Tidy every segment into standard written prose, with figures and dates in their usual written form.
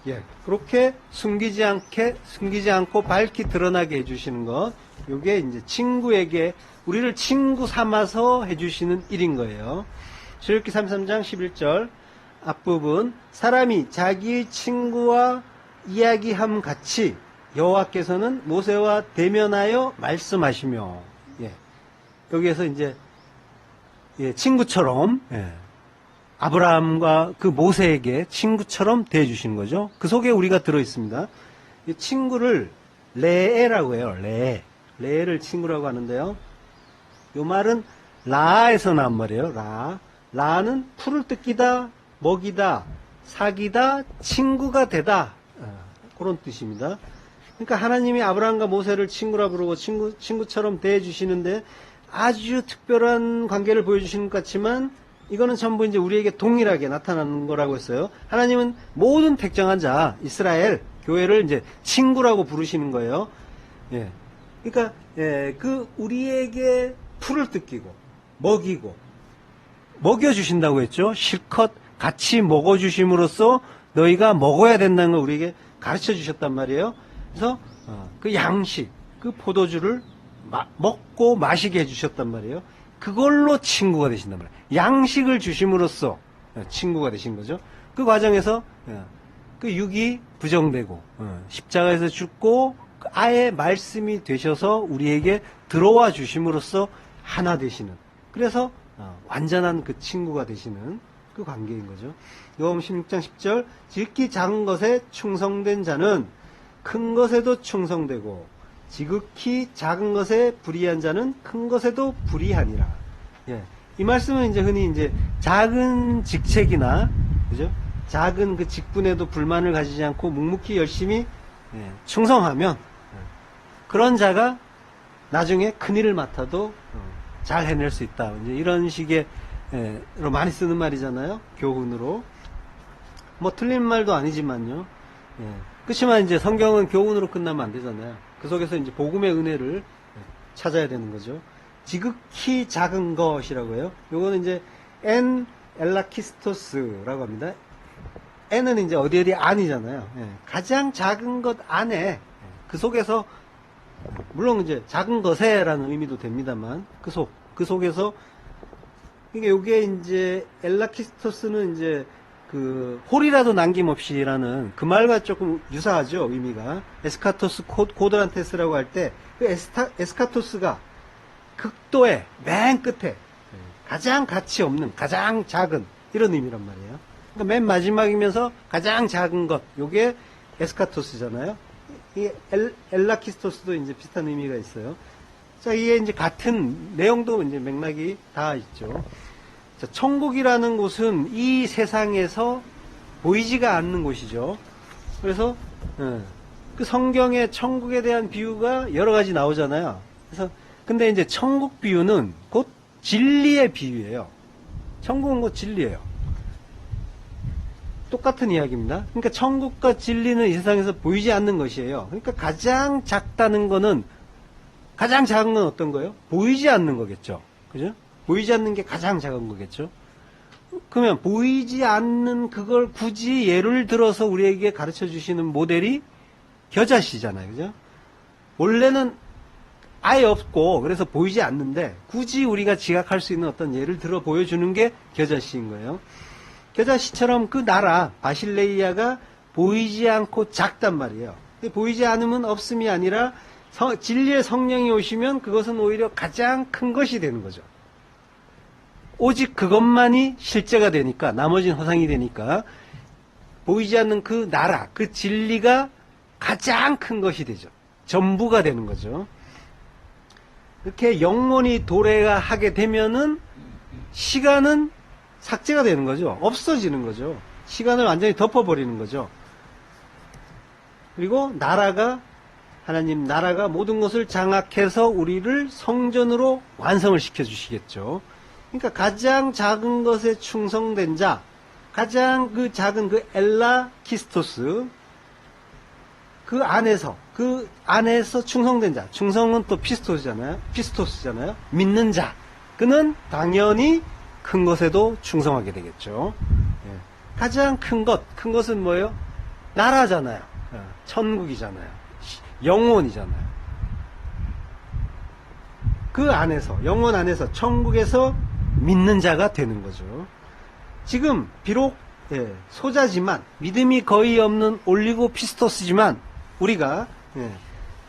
예, 그렇게 숨기지 않고 밝히 드러나게 해주시는 것, 요게 이제 친구에게, 우리를 친구 삼아서 해주시는 일인 거예요. 출애굽기 33장 11절 앞부분, 사람이 자기의 친구와 이야기함 같이 여호와께서는 모세와 대면하여 말씀하시며, 예, 여기에서 이제, 예, 친구처럼, 예, 아브라함과 그 모세에게 친구처럼 대해주시는 거죠. 그 속에 우리가 들어있습니다. 이 친구를 레에라고 해요. 레에를 친구라고 하는데요. 요 말은 라에서 나온 말이에요. 라는 풀을 뜯기다, 먹이다, 사귀다, 친구가 되다, 그런 뜻입니다. 그러니까 하나님이 아브라함과 모세를 친구라 부르고 친구처럼 대해주시는데 아주 특별한 관계를 보여주시는 것 같지만 이거는 전부 이제 우리에게 동일하게 나타나는 거라고 했어요. 하나님은 모든 택정한 자, 이스라엘, 교회를 이제 친구라고 부르시는 거예요. 예. 그러니까, 예, 그, 우리에게 풀을 뜯기고, 먹이고, 먹여주신다고 했죠. 실컷 같이 먹어주심으로써 너희가 먹어야 된다는 걸 우리에게 가르쳐 주셨단 말이에요. 그래서, 그 양식, 그 포도주를 먹고 마시게 해주셨단 말이에요. 그걸로 친구가 되신단 말이에요. 양식을 주심으로써 친구가 되신 거죠. 그 과정에서 그 육이 부정되고 십자가에서 죽고 아예 말씀이 되셔서 우리에게 들어와 주심으로써 하나 되시는, 그래서 완전한 그 친구가 되시는 그 관계인 거죠. 요한복음 16장 10절, 지극히 작은 것에 충성된 자는 큰 것에도 충성되고 지극히 작은 것에 불의한 자는 큰 것에도 불의하니라. 예. 이 말씀은 이제 흔히 이제 작은 직책이나, 그죠? 작은 그 직분에도 불만을 가지지 않고 묵묵히 열심히 충성하면 그런 자가 나중에 큰 일을 맡아도 잘 해낼 수 있다. 이제 이런 식의 로 많이 쓰는 말이잖아요. 교훈으로. 뭐 틀린 말도 아니지만요. 예. 그렇지만 이제 성경은 교훈으로 끝나면 안 되잖아요. 그 속에서 이제 복음의 은혜를 찾아야 되는 거죠. 지극히 작은 것이라고 해요. 요거는 이제 엔 엘라키스토스라고 합니다. 엔은 이제 어디 아니잖아요. 예. 가장 작은 것 안에, 그 속에서, 물론 이제 작은 것에라는 의미도 됩니다만, 그 속에서, 그러니까 요게 이제 엘라키스토스는 이제 그 홀이라도 남김없이라는 그 말과 조금 유사하죠, 의미가. 에스카토스 코드란테스라고 할 때 그 에스카토스가 극도의 맨 끝에 가장 가치 없는, 가장 작은, 이런 의미란 말이에요. 그러니까 맨 마지막이면서 가장 작은 것, 요게 에스카토스잖아요. 이 엘라키스토스도 이제 비슷한 의미가 있어요. 자, 이게 이제 같은 내용도 이제 맥락이 다 있죠. 자, 천국이라는 곳은 이 세상에서 보이지가 않는 곳이죠. 그래서 그 성경에 천국에 대한 비유가 여러 가지 나오잖아요. 그래서 근데 이제 천국 비유는 곧 진리의 비유예요. 천국은 곧 진리예요. 똑같은 이야기입니다. 그러니까 천국과 진리는 이 세상에서 보이지 않는 것이에요. 그러니까 가장 작다는 거는, 가장 작은 건 어떤 거예요? 보이지 않는 거겠죠. 그죠? 보이지 않는 게 가장 작은 거겠죠. 그러면 보이지 않는 그걸 굳이 예를 들어서 우리에게 가르쳐 주시는 모델이 겨자씨잖아요. 그죠? 원래는 아예 없고 그래서 보이지 않는데 굳이 우리가 지각할 수 있는 어떤 예를 들어 보여주는 게 겨자씨인 거예요. 겨자씨처럼 그 나라 바실레이아가 보이지 않고 작단 말이에요. 근데 보이지 않으면 없음이 아니라 진리의 성령이 오시면 그것은 오히려 가장 큰 것이 되는 거죠. 오직 그것만이 실제가 되니까, 나머지는 허상이 되니까 보이지 않는 그 나라, 그 진리가 가장 큰 것이 되죠. 전부가 되는 거죠. 이렇게 영원히 도래하게 되면은 시간은 삭제가 되는 거죠. 없어지는 거죠. 시간을 완전히 덮어버리는 거죠. 그리고 하나님 나라가 모든 것을 장악해서 우리를 성전으로 완성을 시켜주시겠죠. 그러니까 가장 작은 것에 충성된 자, 가장 그 작은 그 엘라키스토스, 그 안에서 충성된 자, 충성은 또 피스토스잖아요. 믿는 자, 그는 당연히 큰 것에도 충성하게 되겠죠. 예. 가장 큰 것은 뭐예요? 나라잖아요. 천국이잖아요. 영혼이잖아요. 그 안에서, 영혼 안에서, 천국에서 믿는 자가 되는 거죠. 지금 비록 소자지만, 믿음이 거의 없는 올리고 피스토스지만, 우리가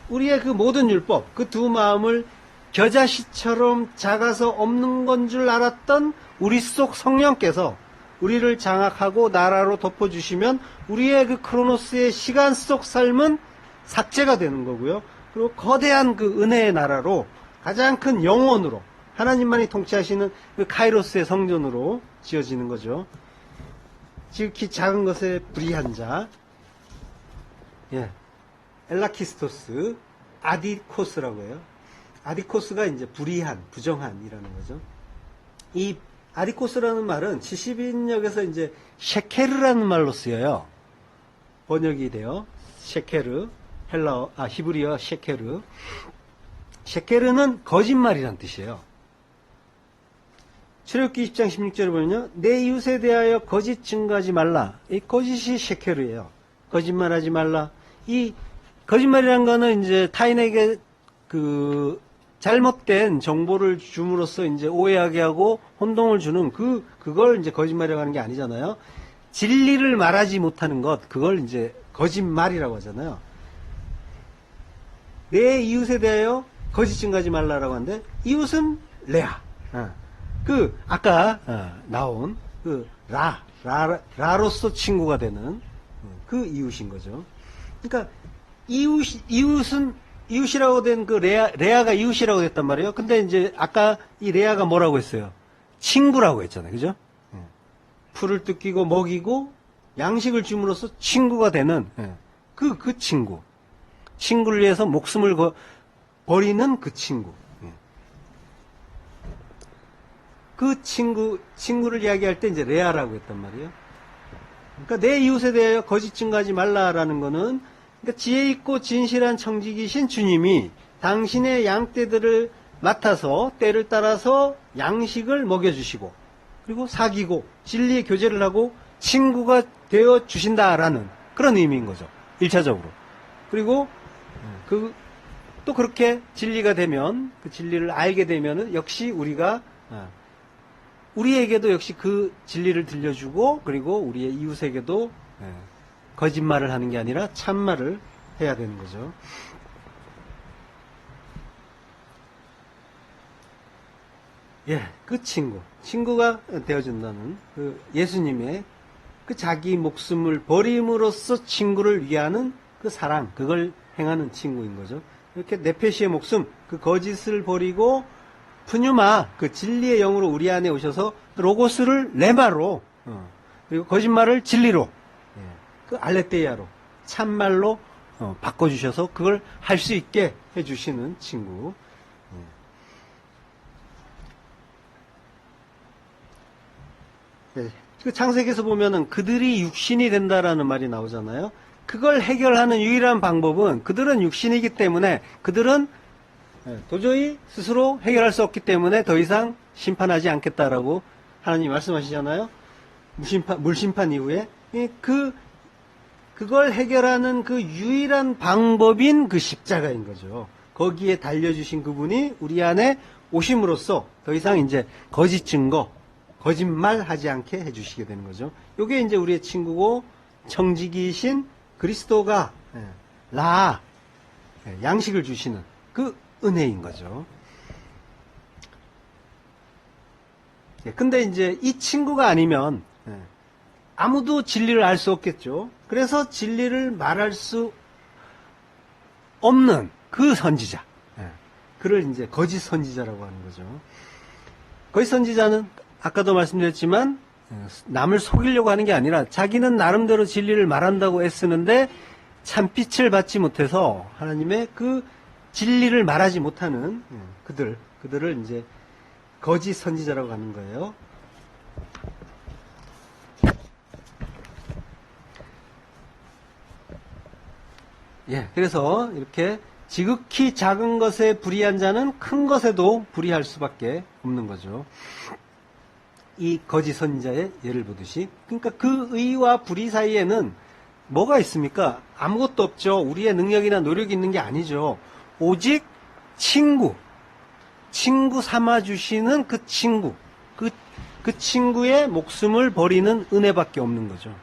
우리의 그 모든 율법, 그 두 마음을 겨자씨처럼 작아서 없는 건 줄 알았던 우리 속 성령께서 우리를 장악하고 나라로 덮어주시면 우리의 그 크로노스의 시간 속 삶은 삭제가 되는 거고요. 그리고 거대한 그 은혜의 나라로 가장 큰 영혼으로 하나님만이 통치하시는 그 카이로스의 성전으로 지어지는 거죠. 지극히 작은 것에 불의한 자, 엘라키스토스, 아디코스라고 해요. 아디코스가 이제 불의한, 부정한이라는 거죠. 이 아디코스라는 말은 70인역에서 이제 셰케르라는 말로 쓰여요. 번역이 돼요. 셰케르, 히브리어 셰케르. 셰케르는 거짓말이란 뜻이에요. 출애굽기 20장 16절을 보면요. 내 이웃에 대하여 거짓 증거하지 말라. 이 거짓이 셰케르예요. 거짓말하지 말라. 이 거짓말이란 거는 이제 타인에게 그 잘못된 정보를 줌으로써 이제 오해하게 하고 혼동을 주는 그걸 이제 거짓말이라고 하는 게 아니잖아요. 진리를 말하지 못하는 것, 그걸 이제 거짓말이라고 하잖아요. 내 이웃에 대하여 거짓 증거하지 말라라고 하는데, 이웃은 레아. 아까 나온 라로서 친구가 되는 그 이웃인 거죠. 그러니까 이웃이라고 된 그 레아가 이웃이라고 됐단 말이에요. 근데 이제 아까 이 레아가 뭐라고 했어요? 친구라고 했잖아요. 그죠? 풀을 뜯기고 먹이고 양식을 줌으로써 친구가 되는 그 친구. 친구를 위해서 목숨을 버리는 그 친구. 그 친구를 이야기할 때 이제 레아라고 했단 말이에요. 그러니까 내 이웃에 대하여 거짓 증거하지 말라라는 거는, 그러니까 지혜 있고 진실한 청지기신 주님이 당신의 양떼들을 맡아서 때를 따라서 양식을 먹여주시고, 그리고 사귀고 진리의 교제를 하고 친구가 되어 주신다라는 그런 의미인 거죠. 1차적으로. 그리고 또 그렇게 진리가 되면, 그 진리를 알게 되면은 역시 우리에게도 역시 그 진리를 들려주고, 그리고 우리의 이웃에게도 거짓말을 하는 게 아니라 참말을 해야 되는 거죠. 그 친구가 되어준다는 그 예수님의 그 자기 목숨을 버림으로써 친구를 위하는 그 사랑, 그걸 행하는 친구인 거죠. 이렇게 네페시의 목숨, 그 거짓을 버리고 푸뉴마, 그 진리의 영으로 우리 안에 오셔서 로고스를 레마로, 그리고 거짓말을 진리로, 그 알레테이아로, 참말로 바꿔주셔서 그걸 할 수 있게 해주시는 친구. 그 창세기에서 보면은 그들이 육신이 된다라는 말이 나오잖아요. 그걸 해결하는 유일한 방법은, 그들은 육신이기 때문에 그들은 도저히 스스로 해결할 수 없기 때문에 더 이상 심판하지 않겠다라고 하나님 말씀하시잖아요. 물심판 이후에. 그걸 해결하는 그 유일한 방법인 그 십자가인 거죠. 거기에 달려주신 그분이 우리 안에 오심으로써 더 이상 이제 거짓 증거, 거짓말 하지 않게 해주시게 되는 거죠. 요게 이제 우리의 친구고, 청지기이신 그리스도가 양식을 주시는 그 은혜인 거죠. 근데 이제 이 친구가 아니면 아무도 진리를 알 수 없겠죠. 그래서 진리를 말할 수 없는 그 선지자, 그를 이제 거짓 선지자라고 하는 거죠. 거짓 선지자는 아까도 말씀드렸지만 남을 속이려고 하는 게 아니라 자기는 나름대로 진리를 말한다고 애쓰는데 참빛을 받지 못해서 하나님의 그 진리를 말하지 못하는 그들을 이제 거짓 선지자라고 하는 거예요. 그래서 이렇게 지극히 작은 것에 불의한 자는 큰 것에도 불의할 수밖에 없는 거죠. 이 거짓 선지자의 예를 보듯이, 그러니까 그 의와 불의 사이에는 뭐가 있습니까? 아무것도 없죠. 우리의 능력이나 노력이 있는 게 아니죠. 오직 친구 삼아주시는 그 친구, 그 친구의 목숨을 버리는 은혜밖에 없는 거죠.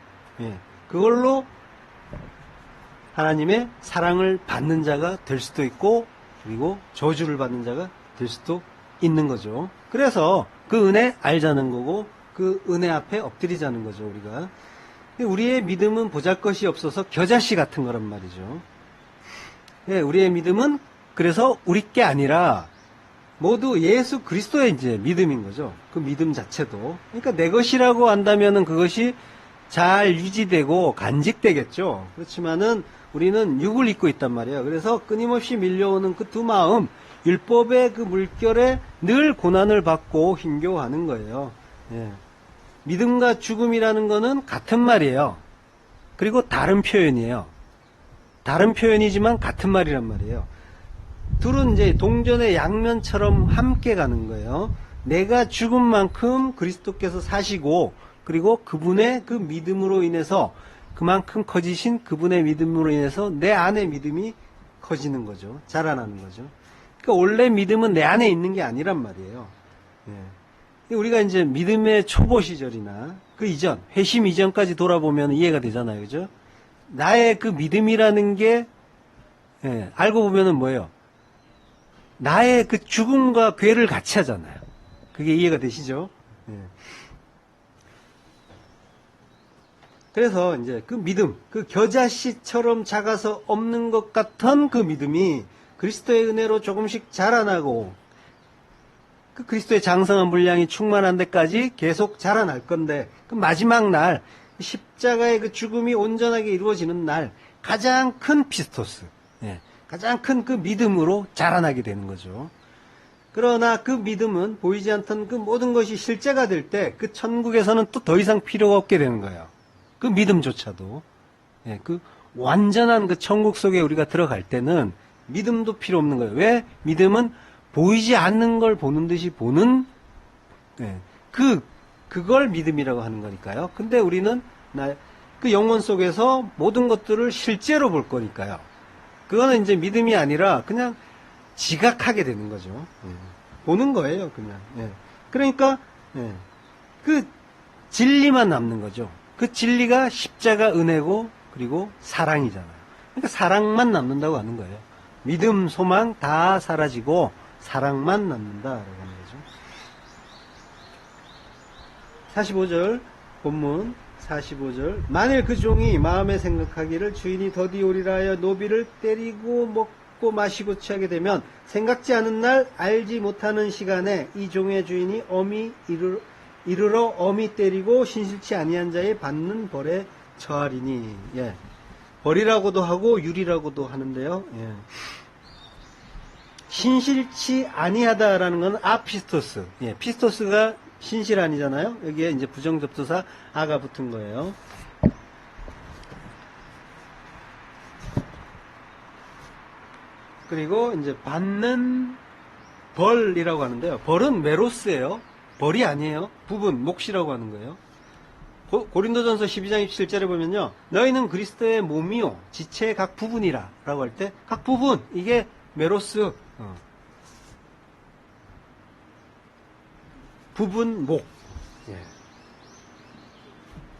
예. 그걸로 하나님의 사랑을 받는 자가 될 수도 있고, 그리고 저주를 받는 자가 될 수도 있는 거죠. 그래서 그 은혜 알자는 거고, 그 은혜 앞에 엎드리자는 거죠, 우리가. 우리의 믿음은 보잘것이 없어서 겨자씨 같은 거란 말이죠. 예, 우리의 믿음은 그래서 우리 게 아니라 모두 예수 그리스도의 이제 믿음인 거죠. 그 믿음 자체도. 그러니까 내 것이라고 한다면은 그것이 잘 유지되고 간직되겠죠. 그렇지만은 우리는 육을 입고 있단 말이에요. 그래서 끊임없이 밀려오는 그 두 마음, 율법의 그 물결에 늘 고난을 받고 힘겨워하는 거예요. 예. 믿음과 죽음이라는 거는 같은 말이에요. 그리고 다른 표현이에요. 다른 표현이지만 같은 말이란 말이에요. 둘은 이제 동전의 양면처럼 함께 가는 거예요. 내가 죽은 만큼 그리스도께서 사시고, 그리고 그분의 그 믿음으로 인해서, 그만큼 커지신 그분의 믿음으로 인해서 내 안에 믿음이 커지는 거죠. 자라나는 거죠. 그러니까 원래 믿음은 내 안에 있는 게 아니란 말이에요. 예. 우리가 이제 믿음의 초보 시절이나 그 이전, 회심 이전까지 돌아보면 이해가 되잖아요. 그죠? 나의 그 믿음이라는 게, 예, 알고 보면은 뭐예요? 나의 그 죽음과 괴를 같이 하잖아요. 그게 이해가 되시죠? 예. 그래서 이제 그 믿음, 그 겨자씨처럼 작아서 없는 것 같은 그 믿음이 그리스도의 은혜로 조금씩 자라나고, 그 그리스도의 장성한 분량이 충만한 데까지 계속 자라날 건데, 그 마지막 날, 십자가의 그 죽음이 온전하게 이루어지는 날, 가장 큰 피스토스, 예, 가장 큰 그 믿음으로 자라나게 되는 거죠. 그러나 그 믿음은 보이지 않던 그 모든 것이 실제가 될 때, 그 천국에서는 또 더 이상 필요가 없게 되는 거예요. 그 믿음조차도. 예, 그 완전한 그 천국 속에 우리가 들어갈 때는 믿음도 필요 없는 거예요. 왜? 믿음은 보이지 않는 걸 보는 듯이 보는, 예, 그걸 믿음이라고 하는 거니까요. 근데 우리는 그 영혼 속에서 모든 것들을 실제로 볼 거니까요. 그거는 이제 믿음이 아니라 그냥 지각하게 되는 거죠. 예. 보는 거예요, 그냥. 예. 그러니까, 예. 그 진리만 남는 거죠. 그 진리가 십자가 은혜고, 그리고 사랑이잖아요. 그러니까 사랑만 남는다고 하는 거예요. 믿음, 소망 다 사라지고, 사랑만 남는다라고 하는 거죠. 45절, 본문 45절. 만일 그 종이 마음에 생각하기를 주인이 더디 오리라 하여 노비를 때리고 먹고 마시고 취하게 되면 생각지 않은 날 알지 못하는 시간에 이 종의 주인이 이르러 엄히 때리고 신실치 아니한 자의 받는 벌에 처하리니. 예. 벌이라고도 하고 율이라고도 하는데요. 예. 신실치 아니하다라는 건 아피스토스. 예. 피스토스가 신실 아니잖아요. 여기에 이제 부정접두사 아가 붙은 거예요. 그리고 이제 받는 벌이라고 하는데요. 벌은 메로스예요. 벌이 아니에요. 부분, 몫이라고 하는 거예요. 고린도전서 12장 27절에 보면요. 너희는 그리스도의 몸이요 지체의 각 부분이라 라고 할 때 각 부분, 이게 메로스, 부분, 목.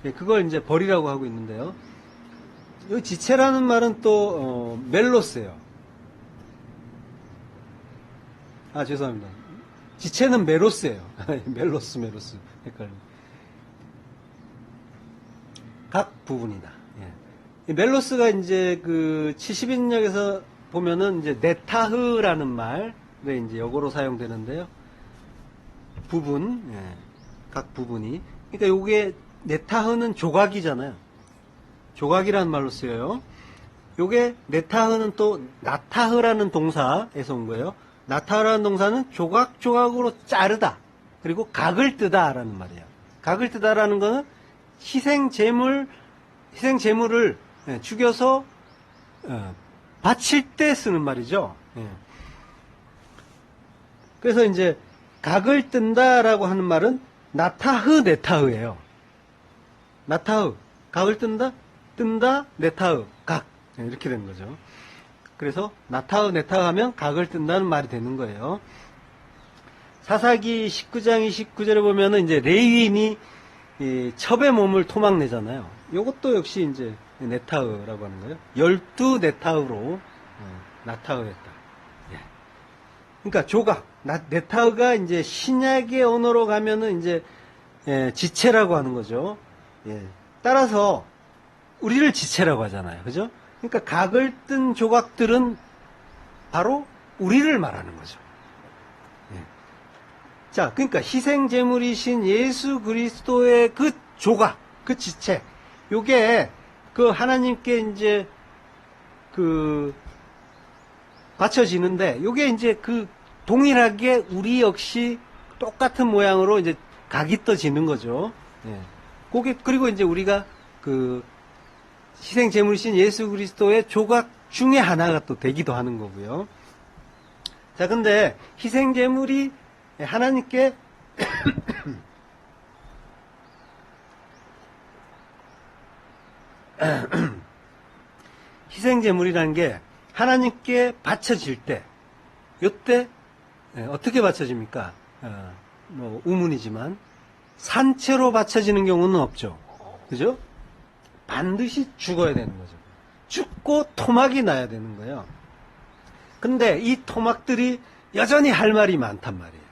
예. 그걸 이제 벌이라고 하고 있는데요. 이 지체라는 말은 또 멜로스예요. 아, 죄송합니다. 지체는 메로스예요. 멜로스. 헷갈립니다. 각 부분이다. 예. 멜로스가 이제 그 70인역에서 보면은 이제 네타흐라는 말에 이제 역어로 사용되는데요. 부분, 예. 각 부분이. 그러니까 요게 네타흐는 조각이잖아요. 조각이라는 말로 쓰여요. 요게 네타흐는 또 나타흐라는 동사에서 온 거예요. 나타흐라는 동사는 조각조각으로 자르다. 그리고 각을 뜨다라는 말이에요. 각을 뜨다라는 거는 희생 제물을 죽여서 바칠 때 쓰는 말이죠. 예. 그래서 이제 각을 뜬다라고 하는 말은 나타흐 네타흐예요. 나타흐, 각을 뜬다? 뜬다, 네타흐, 각. 이렇게 되는 거죠. 그래서 나타흐, 네타흐 하면 각을 뜬다는 말이 되는 거예요. 사사기 19장 29절에 보면은 이제 레위인이 이 첩의 몸을 토막내잖아요. 요것도 역시 이제 네타흐라고 하는 거예요. 12네타흐로 나타흐했다. 예. 그러니까 조각, 네타흐가 이제 신약의 언어로 가면은 이제 지체라고 하는 거죠. 예. 따라서 우리를 지체라고 하잖아요. 그죠? 그러니까 각을 뜬 조각들은 바로 우리를 말하는 거죠. 예. 자, 그러니까 희생제물이신 예수 그리스도의 그 조각, 그 지체, 요게 그 하나님께 이제 그 바쳐지는데, 요게 이제 그 동일하게 우리 역시 똑같은 모양으로 이제 각이 떠지는 거죠. 예. 그리고 이제 우리가 그 희생제물이신 예수 그리스도의 조각 중에 하나가 또 되기도 하는 거고요. 자, 근데 희생제물이 하나님께 희생제물이라는 게 하나님께 바쳐질 때, 요때 어떻게 바쳐집니까? 뭐 우문이지만 산채로 바쳐지는 경우는 없죠. 그죠? 반드시 죽어야 되는 거죠. 죽고 토막이 나야 되는 거예요. 근데 이 토막들이 여전히 할 말이 많단 말이에요.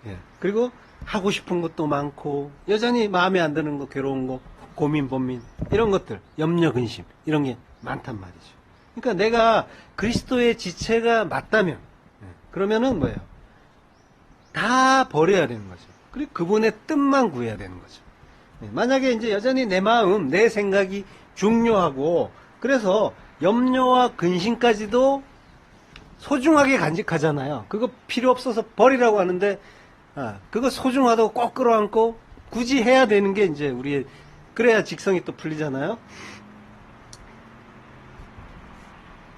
예. 그리고 하고 싶은 것도 많고, 여전히 마음에 안 드는 거, 괴로운 거, 고민, 번민, 이런 것들, 염려, 근심, 이런 게 많단 말이죠. 그러니까 내가 그리스도의 지체가 맞다면, 그러면은 뭐예요? 다 버려야 되는 거죠. 그리고 그분의 뜻만 구해야 되는 거죠. 만약에 이제 여전히 내 마음, 내 생각이 중요하고, 그래서 염려와 근심까지도 소중하게 간직하잖아요. 그거 필요 없어서 버리라고 하는데, 그거 소중하다고 꼭 끌어안고 굳이 해야 되는 게 이제 우리의, 그래야 직성이 또 풀리잖아요.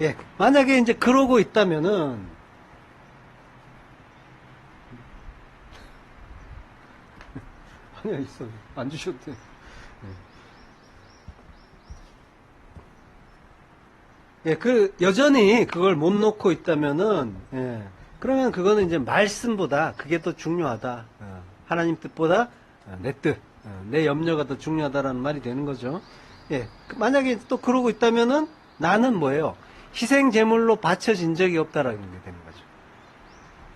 예, 만약에 이제 그러고 있다면은, 아니야, 있어. 안 주셔도 돼. 예, 여전히 그걸 못 놓고 있다면은, 예, 그러면 그거는 이제 말씀보다 그게 더 중요하다. 하나님 뜻보다 내 뜻, 내 염려가 더 중요하다라는 말이 되는 거죠. 예, 만약에 또 그러고 있다면은 나는 뭐예요? 희생제물로 바쳐진 적이 없다라는 게 되는 거죠.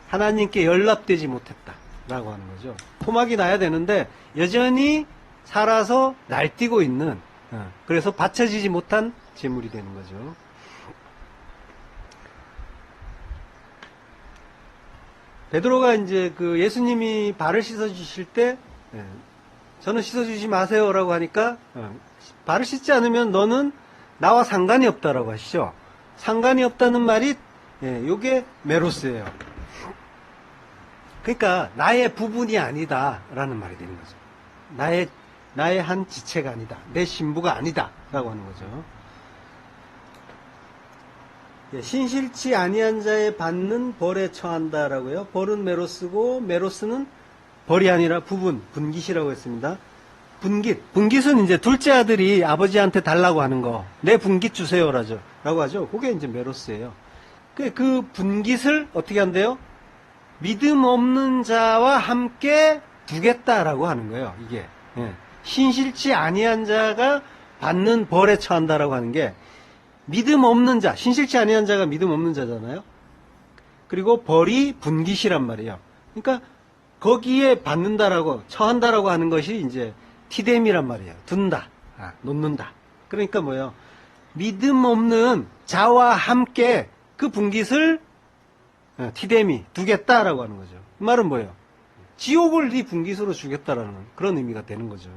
하나님께 연락되지 못했다라고 하는 거죠. 토막이 나야 되는데 여전히 살아서 날뛰고 있는, 그래서 바쳐지지 못한 제물이 되는 거죠. 베드로가 이제 그 예수님이 발을 씻어주실 때, 저는 씻어주지 마세요라고 하니까, 발을 씻지 않으면 너는 나와 상관이 없다라고 하시죠. 상관이 없다는 말이, 요게 메로스예요. 그러니까 나의 부분이 아니다라는 말이 되는 거죠. 나의 한 지체가 아니다. 내 신부가 아니다라고 하는 거죠. 신실치 아니한 자에 받는 벌에 처한다라고요. 벌은 메로스고, 메로스는 벌이 아니라 부분, 분깃이라고 했습니다. 분깃은 이제 둘째 아들이 아버지한테 달라고 하는 거, 내 분깃 주세요라고 하죠. 그게 이제 메로스예요. 그 분깃을 어떻게 한대요? 믿음 없는 자와 함께 두겠다라고 하는 거예요. 이게 신실치 아니한 자가 받는 벌에 처한다라고 하는 게, 믿음 없는 자, 신실치 아니한 자가 믿음 없는 자잖아요. 그리고 벌이 분깃이란 말이에요. 그러니까 거기에 받는다라고, 처한다라고 하는 것이 이제 티뎀이란 말이에요. 둔다, 놓는다. 그러니까 뭐예요? 믿음 없는 자와 함께 그 분깃을 티뎀이 두겠다라고 하는 거죠. 그 말은 뭐예요? 지옥을 네 분깃으로 주겠다라는 그런 의미가 되는 거죠.